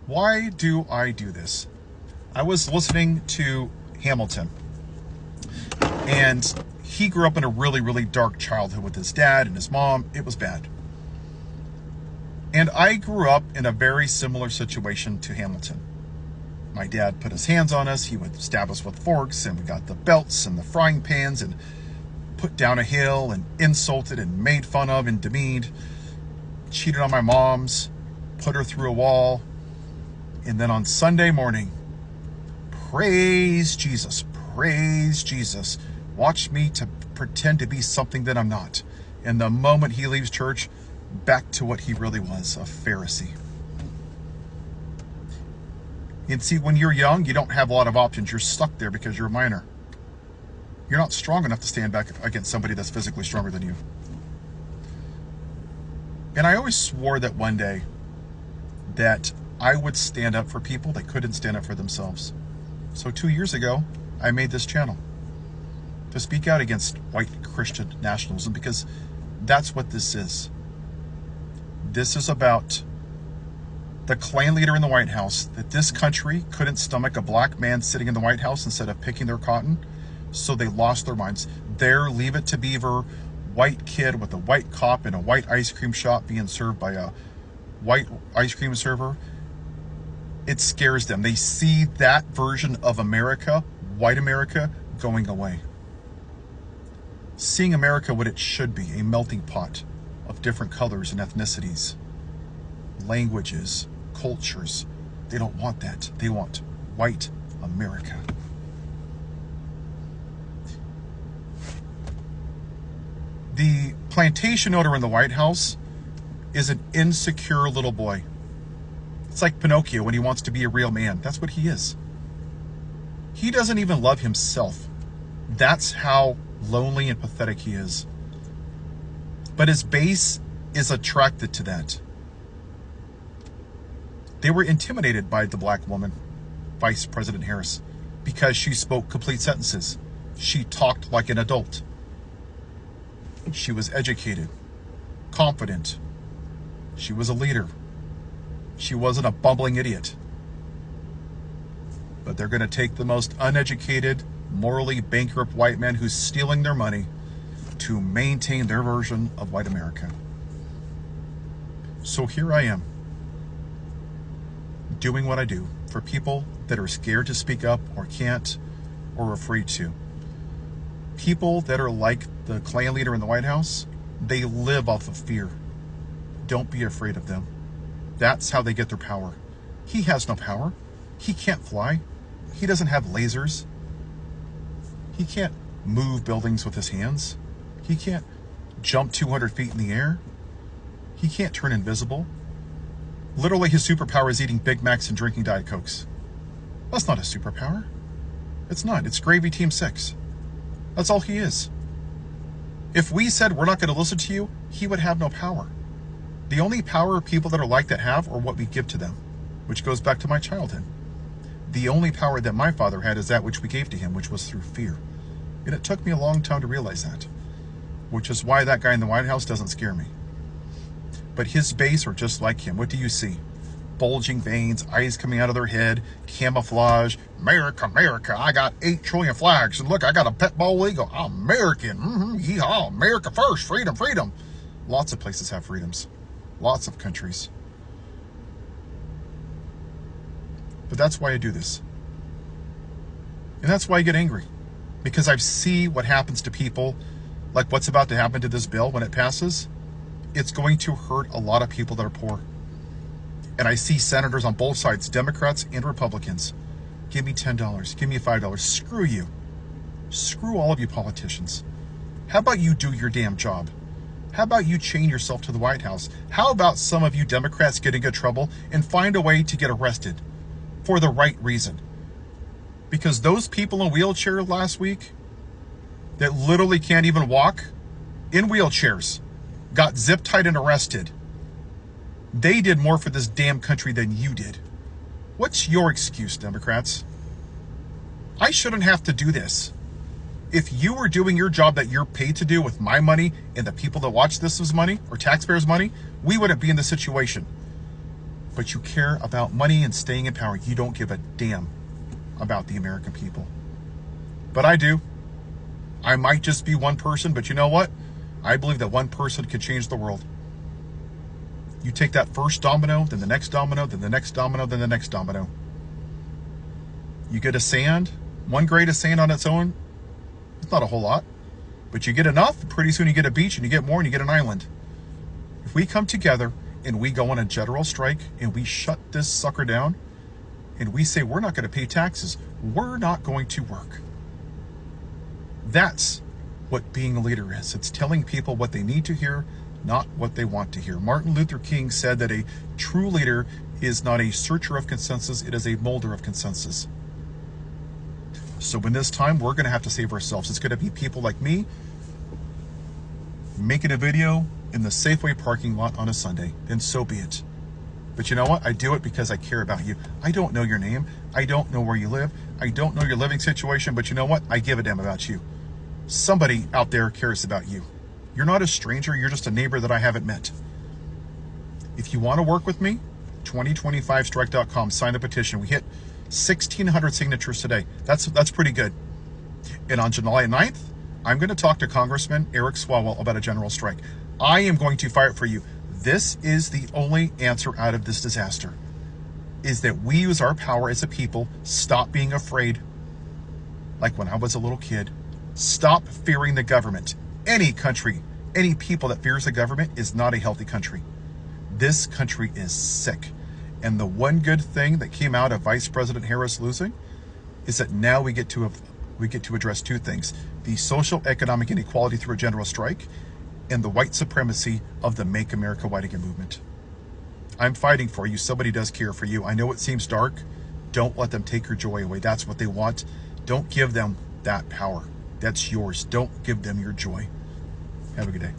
Why do I do this? I was listening to Hamilton, and he grew up in a really, really dark childhood with his dad and his mom. It was bad. And I grew up in a very similar situation to Hamilton. My dad put his hands on us. He would stab us with forks, and we got the belts and the frying pans and put down a hill and insulted and made fun of and demeaned, cheated on my mom's, put her through a wall. And then on Sunday morning, praise Jesus, watch me to pretend to be something that I'm not. And the moment he leaves church, back to what he really was, a Pharisee. And see, when you're young, you don't have a lot of options. You're stuck there because you're a minor. You're not strong enough to stand back against somebody that's physically stronger than you. And I always swore that one day that I would stand up for people that couldn't stand up for themselves. So 2 years ago, I made this channel to speak out against white Christian nationalism, because that's what this is. This is about the clan leader in the White House, that this country couldn't stomach a black man sitting in the White House instead of picking their cotton, so they lost their minds. Their Leave It to Beaver white kid with a white cop in a white ice cream shop being served by a white ice cream server, it scares them. They see that version of America, white America, going away. Seeing America what it should be, a melting pot of different colors and ethnicities, languages, cultures. They don't want that. They want white America. The plantation owner in the White House is an insecure little boy. It's like Pinocchio when he wants to be a real man. That's what he is. He doesn't even love himself. That's how lonely and pathetic he is. But his base is attracted to that. They were intimidated by the black woman, Vice President Harris, because she spoke complete sentences. She talked like an adult. She was educated, confident. She was a leader. She wasn't a bumbling idiot. But they're going to take the most uneducated, morally bankrupt white man who's stealing their money to maintain their version of white America. So here I am, doing what I do for people that are scared to speak up or can't or afraid to. People that are like the clan leader in the White House, they live off of fear. Don't be afraid of them. That's how they get their power. He has no power. He can't fly. He doesn't have lasers. He can't move buildings with his hands. He can't jump 200 feet in the air. He can't turn invisible. Literally, his superpower is eating Big Macs and drinking Diet Cokes. That's not a superpower. It's not. It's Gravy Team 6. That's all he is. If we said we're not going to listen to you, he would have no power. The only power people that are like that have are what we give to them, which goes back to my childhood. The only power that my father had is that which we gave to him, which was through fear. And it took me a long time to realize that, which is why that guy in the White House doesn't scare me. But his base are just like him. What do you see? Bulging veins, eyes coming out of their head, camouflage. America, America, I got 8 trillion flags. And look, I got a pet bald eagle. I'm American. Yeehaw, America first. Freedom, freedom. Lots of places have freedoms. Lots of countries. But that's why I do this. And that's why I get angry. Because I see what happens to people, like what's about to happen to this bill when it passes. It's going to hurt a lot of people that are poor. And I see senators on both sides, Democrats and Republicans. Give me $10, give me $5. Screw you. Screw all of you politicians. How about you do your damn job? How about you chain yourself to the White House? How about some of you Democrats get in good trouble and find a way to get arrested for the right reason? Because those people in wheelchairs last week that literally can't even walk in wheelchairs got zip tied and arrested. They did more for this damn country than you did. What's your excuse, Democrats? I shouldn't have to do this. If you were doing your job that you're paid to do with my money and the people that watch this money or taxpayers' money, we wouldn't be in this situation. but you care about money and staying in power. You don't give a damn about the American people. But I do. I might just be one person, but you know what? I believe that one person could change the world. You take that first domino, then the next domino, then the next domino, then the next domino. You get a sand, one grade of sand on its own, it's not a whole lot. But you get enough, pretty soon you get a beach, and you get more, and you get an island. If we come together and we go on a general strike and we shut this sucker down and we say we're not going to pay taxes, we're not going to work. That's what being a leader is. It's telling people what they need to hear, not what they want to hear. Martin Luther King said that a true leader is not a searcher of consensus, it is a molder of consensus. So in this time, we're going to have to save ourselves. It's going to be people like me making a video in the Safeway parking lot on a Sunday, and so be it. But you know what? I do it because I care about you. I don't know your name. I don't know where you live. I don't know your living situation, but you know what? I give a damn about you. Somebody out there cares about you. You're not a stranger. You're just a neighbor that I haven't met. If you want to work with me, 2025strike.com, sign the petition. We hit 1,600 signatures today. That's pretty good. And on July 9th, I'm going to talk to Congressman Eric Swalwell about a general strike. I am going to fight for you. This is the only answer out of this disaster, is that we use our power as a people, stop being afraid, like when I was a little kid. Stop fearing the government. Any country, any people that fears the government is not a healthy country. This country is sick. And the one good thing that came out of Vice President Harris losing is that now we get to address two things: the social economic inequality through a general strike, and the white supremacy of the Make America White Again movement. I'm fighting for you. Somebody does care for you. I know it seems dark. Don't let them take your joy away. That's what they want. Don't give them that power. That's yours. Don't give them your joy. Have a good day.